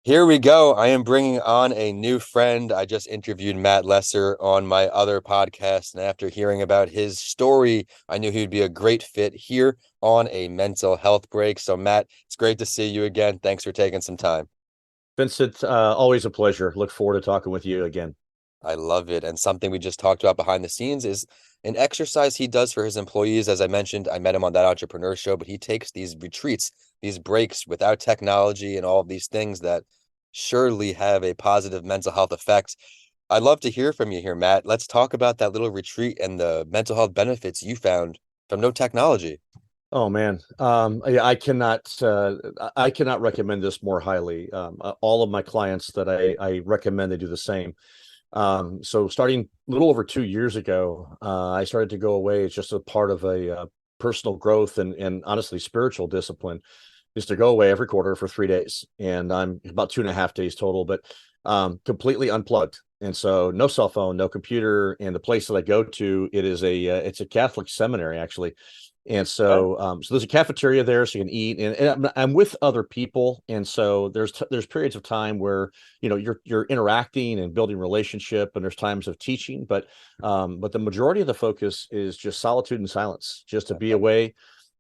Here we go. I am bringing on a new friend. I just interviewed Matt Lesser on my other podcast, and after hearing about his story, I knew he would be a great fit here on a mental health break. So, Matt, it's great to see you again. Thanks for taking some time. Vincent, always a pleasure. Look forward to talking with you again. I love it. And something we just talked about behind the scenes is an exercise he does for his employees. As I mentioned, I met him on that entrepreneur show, but he takes these retreats, these breaks without technology and all of these things that surely have a positive mental health effect. I'd love to hear from you here, Matt. Let's talk about that little retreat and the mental health benefits you found from no technology. Oh man, yeah, I cannot recommend this more highly. All of my clients that I recommend they do the same. So starting a little over 2 years ago, I started to go away. It's just a part of a personal growth and honestly spiritual discipline is to go away every quarter for 3 days, and I'm about 2.5 days total, but completely unplugged. And so no cell phone, no computer, and the place that I go to, it's a Catholic seminary actually. And Okay. so there's a cafeteria there, so you can eat, and I'm with other people, and so there's periods of time where you're interacting and building relationship, and there's times of teaching, but the majority of the focus is just solitude and silence, just to be Okay. away,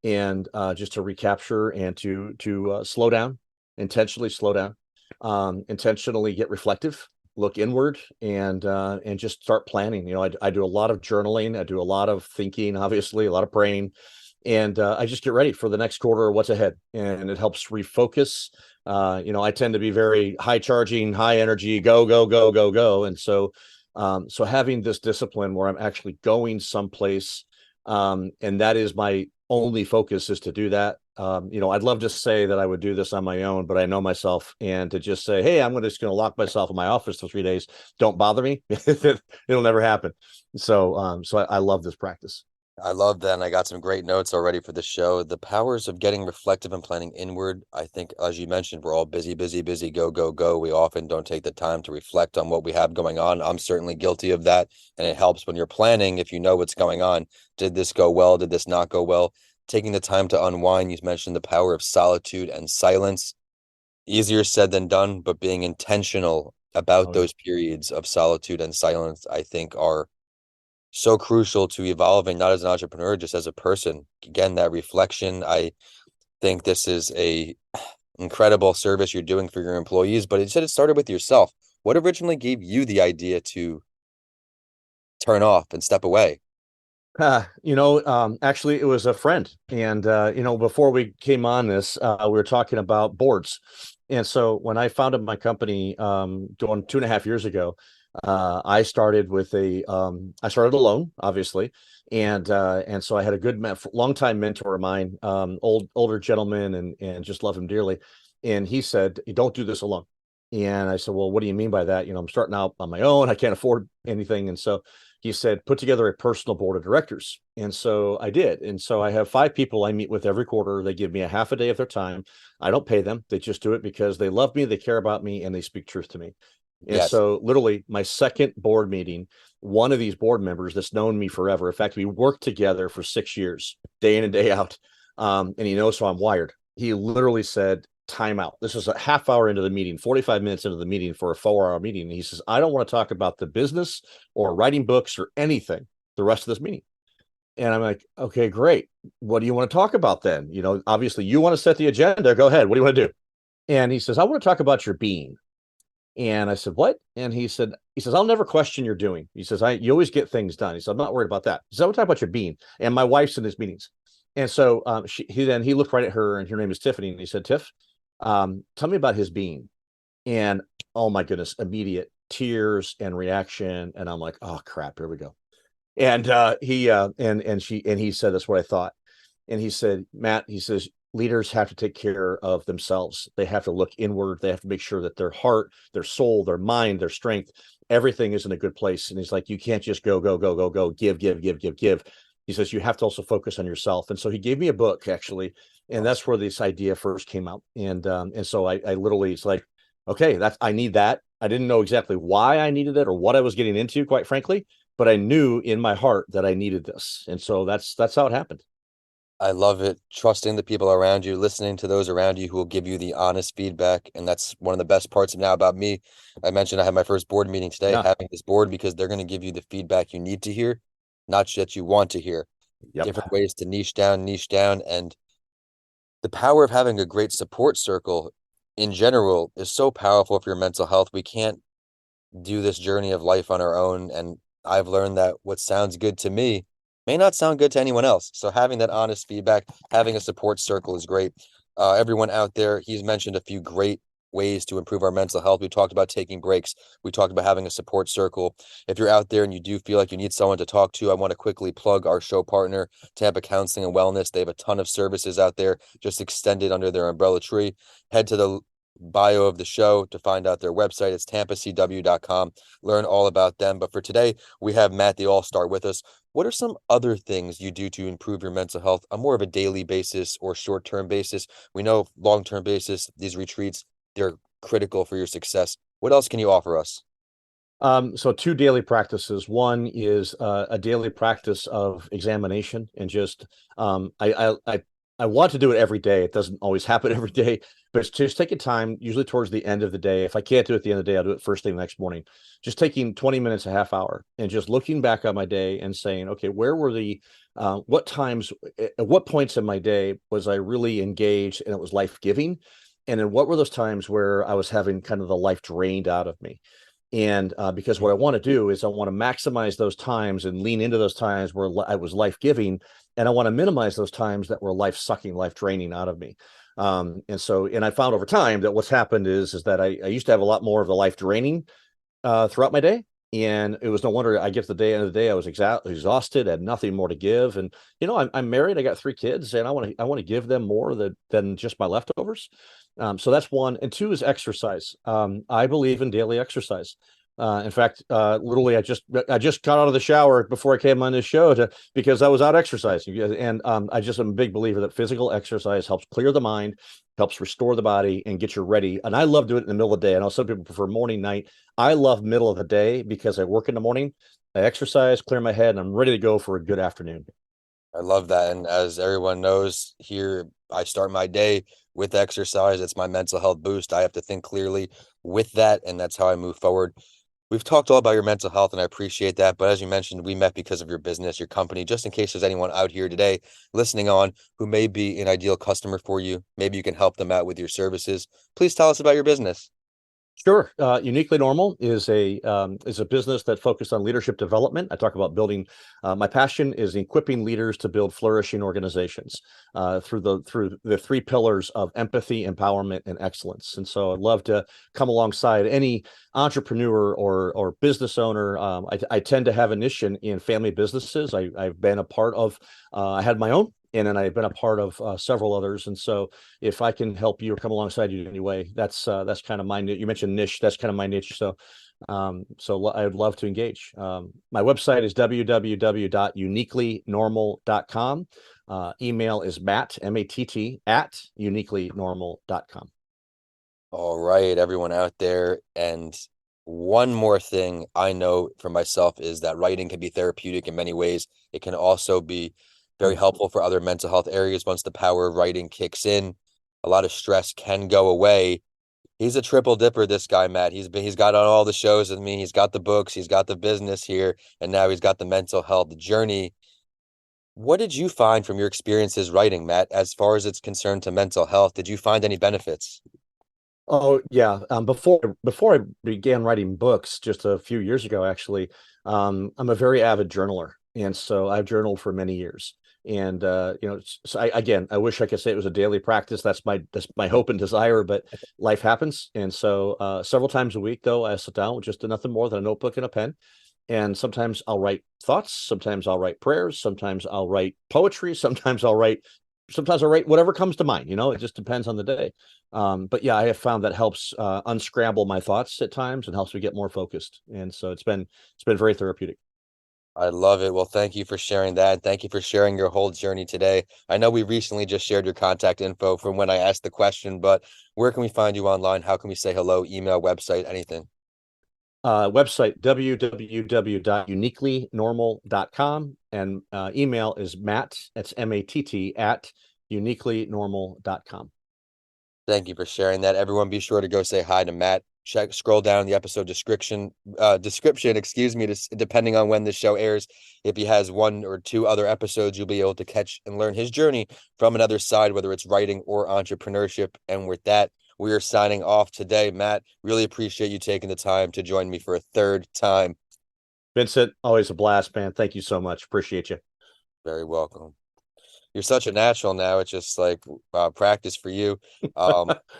and just to recapture and to slow down, intentionally slow down, intentionally get reflective, look inward, and just start planning. I do a lot of journaling, I do a lot of thinking, obviously a lot of praying, and I just get ready for the next quarter or what's ahead, and it helps refocus. I tend to be very high charging, high energy, go go go go go, and so having this discipline where I'm actually going someplace, and that is my only focus, is to do that. I'd love to say that I would do this on my own, but I know myself, and to just say, hey, just going to lock myself in my office for 3 days, don't bother me, it'll never happen. So I love this practice. I love that. And I got some great notes already for the show. The powers of getting reflective and planning inward. I think, as you mentioned, we're all busy, busy, busy, go, go, go. We often don't take the time to reflect on what we have going on. I'm certainly guilty of that. And it helps when you're planning if you know what's going on. Did this go well? Did this not go well? Taking the time to unwind. You mentioned the power of solitude and silence. Easier said than done, but being intentional about Oh yeah. those periods of solitude and silence, I think, are so crucial to evolving, not as an entrepreneur, just as a person. Again, that reflection. I think this is a incredible service you're doing for your employees, but it said it started with yourself. What originally gave you the idea to turn off and step away? Actually, it was a friend, and before we came on this, we were talking about boards, and so when I founded my company, going 2.5 years ago, I started alone, obviously, and so I had a longtime mentor of mine, older gentleman, and just love him dearly, and he said, "You don't do this alone." And I said, "Well, what do you mean by that? I'm starting out on my own. I can't afford anything." And so he said, "Put together a personal board of directors." And so I did. And so I have 5 people I meet with every quarter. They give me a half a day of their time. I don't pay them. They just do it because they love me, they care about me, and they speak truth to me. And Yes. so literally my second board meeting, one of these board members that's known me forever. In fact, we worked together for 6 years, day in and day out. And he knows how I'm wired. He literally said, time out. This is a half hour into the meeting, 45 minutes into the meeting for a 4 hour meeting. And he says, I don't want to talk about the business or writing books or anything the rest of this meeting. And I'm like, okay, great. What do you want to talk about then? Obviously you want to set the agenda. Go ahead. What do you want to do? And he says, I want to talk about your being. And I said, what? And he says, I'll never question your doing. He says, you always get things done. He said, I'm not worried about that. He said, I want to talk about your being. And my wife's in his meetings. And so he looked right at her, and her name is Tiffany. And he said, Tiff, tell me about his being. And oh my goodness, immediate tears and reaction. And I'm like, oh crap, here we go. And he said, that's what I thought. And he said, Matt, he says, leaders have to take care of themselves. They have to look inward. They have to make sure that their heart, their soul, their mind, their strength, everything is in a good place. And he's like, you can't just go, go, go, go, go, give, give, give, give, give. He says, you have to also focus on yourself. And so he gave me a book, actually. And that's where this idea first came out. And so I literally, it's like, okay, I need that. I didn't know exactly why I needed it or what I was getting into, quite frankly, but I knew in my heart that I needed this. And so that's how it happened. I love it. Trusting the people around you, listening to those around you who will give you the honest feedback. And that's one of the best parts now about me. I mentioned I had my first board meeting today, Yeah. having this board because they're going to give you the feedback you need to hear, not that you want to hear. Yep. Different ways to niche down. And the power of having a great support circle in general is so powerful for your mental health. We can't do this journey of life on our own. And I've learned that what sounds good to me may not sound good to anyone else. So having that honest feedback, having a support circle is great. Everyone out there, he's mentioned a few great ways to improve our mental health. We talked about taking breaks. We talked about having a support circle. If you're out there and you do feel like you need someone to talk to, I want to quickly plug our show partner, Tampa Counseling and Wellness. They have a ton of services out there just extended under their umbrella tree. Head to the bio of the show to find out their website. It's tampacw.com. Learn all about them. But for today, we have Matt, the All-Star, with us. What are some other things you do to improve your mental health on more of a daily basis or short-term basis? We know long-term basis, these retreats, they're critical for your success. What else can you offer us? So two daily practices. One is a daily practice of examination and just I want to do it every day. It doesn't always happen every day, but it's just taking time, usually towards the end of the day. If I can't do it at the end of the day, I'll do it first thing the next morning. Just taking 20 minutes, a half hour, and just looking back on my day and saying, okay, where were the what times, at what points in my day was I really engaged and it was life giving, and then what were those times where I was having kind of the life drained out of me. And because what I want to do is I want to maximize those times and lean into those times where I was life giving, and I want to minimize those times that were life sucking, life draining out of me. And I found over time that what's happened is that I used to have a lot more of the life draining throughout my day. And it was no wonder I get to the end of the day, I was exhausted, had nothing more to give. And I'm married, I got 3 kids, and I want to give them more than just my leftovers. So that's one. And two is exercise. I believe in daily exercise. In fact, literally, I just got out of the shower before I came on this show because I was out exercising, and I just am a big believer that physical exercise helps clear the mind, helps restore the body, and get you ready. And I love doing it in the middle of the day. I know some people prefer morning, night. I love middle of the day because I work in the morning. I exercise, clear my head, and I'm ready to go for a good afternoon. I love that. And as everyone knows here, I start my day with exercise. It's my mental health boost. I have to think clearly with that, and that's how I move forward. We've talked all about your mental health, and I appreciate that. But as you mentioned, we met because of your business, your company. Just in case there's anyone out here today listening on who may be an ideal customer for you, maybe you can help them out with your services. Please tell us about your business. Sure. Uniquely Normal is a business that focused on leadership development. I talk about building. My passion is equipping leaders to build flourishing organizations through the 3 pillars of empathy, empowerment, and excellence. And so I'd love to come alongside any entrepreneur or business owner. I tend to have a niche in family businesses. I've been a part of. I had my own. And then I've been a part of several others, and so if I can help you or come alongside you in any way, that's kind of my niche. You mentioned niche, that's kind of my niche. So I would love to engage. My website is www.uniquelynormal.com. Email is Matt at uniquelynormal.com. All right, everyone out there. And one more thing I know for myself is that writing can be therapeutic in many ways. It can also be very helpful for other mental health areas once the power of writing kicks in. A lot of stress can go away. He's a triple dipper, this guy, Matt. He's got on all the shows with me. He's got the books, he's got the business here, and now he's got the mental health journey. What did you find from your experiences writing, Matt, as far as it's concerned to mental health? Did you find any benefits? Oh yeah. Before I began writing books just a few years ago, actually, I'm a very avid journaler, and so I've journaled for many years. And so I wish I could say it was a daily practice. That's my hope and desire, but life happens. And so several times a week, though, I sit down with just nothing more than a notebook and a pen. And sometimes I'll write thoughts. Sometimes I'll write prayers. Sometimes I'll write poetry. Sometimes I'll write whatever comes to mind. It just depends on the day. But yeah, I have found that helps unscramble my thoughts at times and helps me get more focused. And so it's been very therapeutic. I love it. Well, thank you for sharing that. Thank you for sharing your whole journey today. I know we recently just shared your contact info from when I asked the question, but where can we find you online? How can we say hello, email, website, anything? Website www.uniquelynormal.com and email is Matt, that's MATT, at uniquelynormal.com. Thank you for sharing that. Everyone, be sure to go say hi to Matt. Check, scroll down the episode description, excuse me, depending on when the show airs. If he has one or two other episodes, you'll be able to catch and learn his journey from another side, whether it's writing or entrepreneurship. And with that, we are signing off today. Matt, really appreciate you taking the time to join me for a third time. Vincent, always a blast, man. Thank you so much. Appreciate you. Very welcome. You're such a natural now. It's just like practice for you.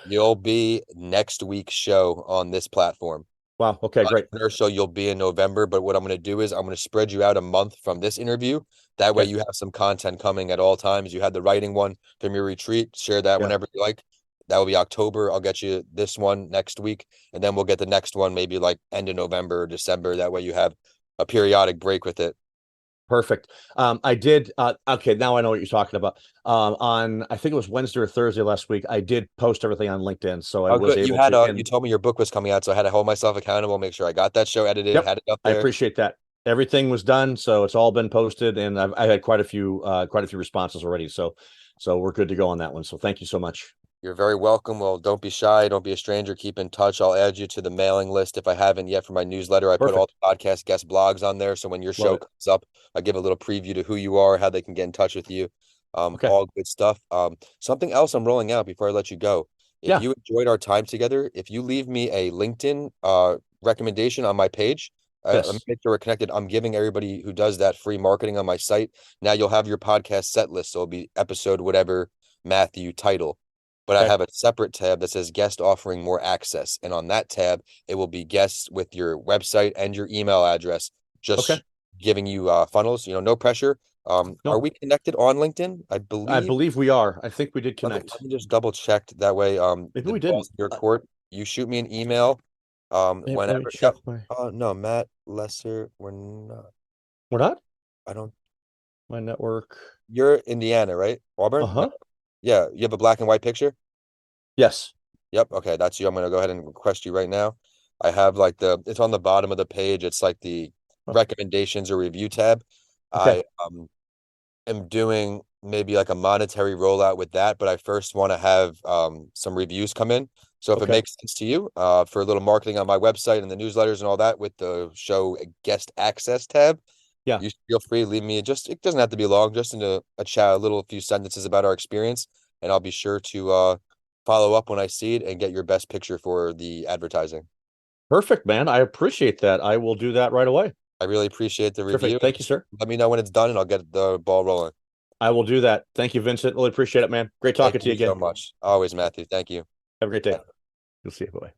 You'll be next week's show on this platform. Wow. Okay, great. Entrepreneur show you'll be in November, but what I'm going to do is I'm going to spread you out a month from this interview. That way Okay. you have some content coming at all times. You had the writing one from your retreat. Share that Yeah. whenever you like. That will be October. I'll get you this one next week, and then we'll get the next one maybe like end of November or December. That way you have a periodic break with it. Perfect. I did. Okay, now I know what you're talking about. On I think it was Wednesday or Thursday last week, I did post everything on LinkedIn, so I Oh, was good. You able had to. you And told me your book was coming out, so I had to hold myself accountable, make sure I got that show edited, yep, had it up I there. appreciate that. Everything was done, so it's all been posted, and I had quite a few responses already. So we're good to go on that one. So thank you so much. You're very welcome. Well, don't be shy. Don't be a stranger. Keep in touch. I'll add you to the mailing list if I haven't yet for my newsletter. I put all Perfect. the podcast guest blogs on there. So when your Love show it. comes up, I give a little preview to who you are, how they can get in touch with you. Okay. All good stuff. Something else I'm rolling out before I let you go. If Yeah. you enjoyed our time together, if you leave me a LinkedIn recommendation on my page, let me Yes. make sure we're connected. I'm giving everybody who does that free marketing on my site. Now you'll have your podcast set list. So it'll be episode whatever Matthew title, but I Okay. have a separate tab that says guest offering more access. And on that tab, it will be guests with your website and your email address, Okay. just giving you funnels, no pressure. Are No, we connected on LinkedIn? I I believe. believe we are. I think we did Let me, connect. let me just double check. That way, Maybe the we ball's didn't. in your court. You shoot me an email, Let me whenever. check Yep. my. No, Matt Lesser. We're not. We're not. I don't. My network. You're Indiana, right? Auburn? No. Uh-huh. Yeah. You have a black and white picture? Yes. Yep. Okay, that's you. I'm gonna go ahead and request you right now. I have like it's on the bottom of the page. It's like the Oh, recommendations or review tab. okay. I am doing maybe like a monetary rollout with that, but I first want to have some reviews come in. So if it Okay. makes sense to you, for a little marketing on my website and the newsletters and all that with the show guest access tab, Yeah. you feel free to leave me just it doesn't have to be long, just in a chat, a little few sentences about our experience, and I'll be sure to follow up when I see it and get your best picture for the advertising. Perfect, man. I appreciate that. I will do that right away. I really appreciate the review. Terrific. Thank you, Just sir. let me know when it's done and I'll get the ball rolling. I will do that. Thank you, Vincent. Really appreciate it, man. Great Thank talking to you you so again. much. Always, Matthew. Thank you. Have a great day. You'll see you. Bye.